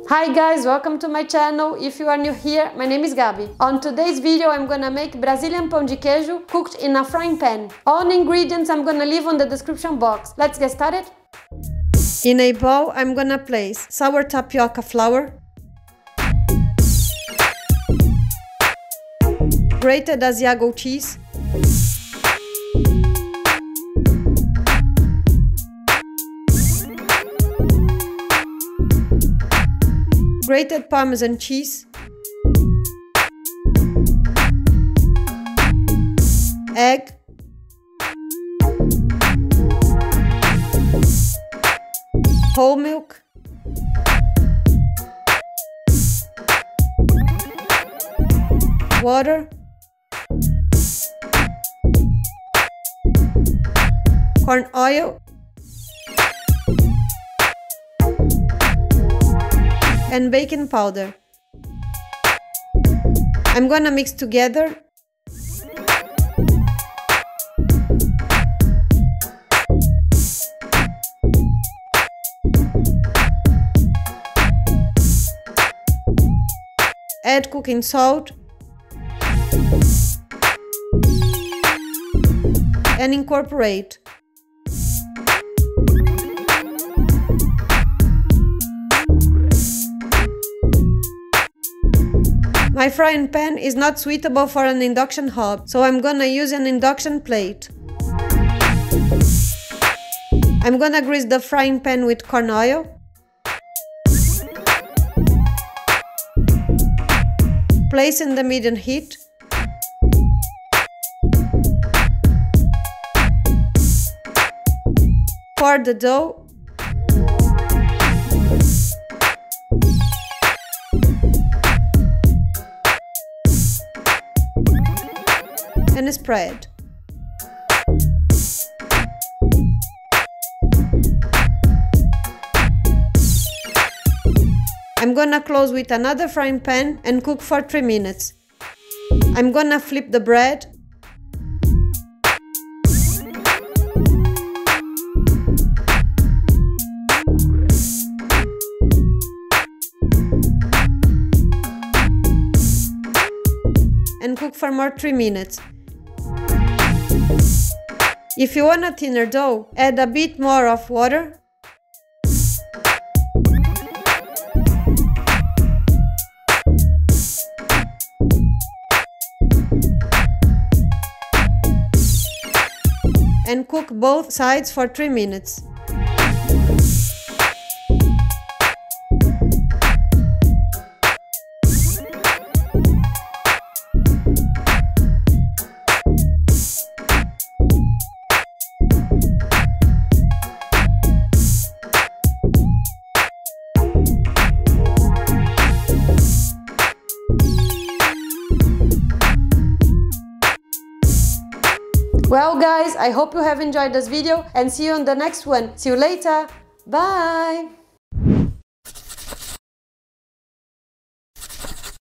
Hi guys, welcome to my channel. If you are new here, my name is Gabi. On today's video, I'm gonna make Brazilian pão de queijo cooked in a frying pan. All the ingredients I'm gonna leave on the description box. Let's get started. In a bowl, I'm gonna place sour tapioca flour, grated Asiago cheese, grated Parmesan cheese, egg, whole milk, water, corn oil, and baking powder. I'm gonna mix together. Add cooking salt and incorporate. My frying pan is not suitable for an induction hob, so I'm gonna use an induction plate. I'm gonna grease the frying pan with corn oil. Place in the medium heat. Pour the dough. And spread. I'm gonna close with another frying pan and cook for 3 minutes. I'm gonna flip the bread. And cook for more 3 minutes. If you want a thinner dough, add a bit more of water. And cook both sides for 3 minutes. Well guys, I hope you have enjoyed this video and see you on the next one. See you later. Bye!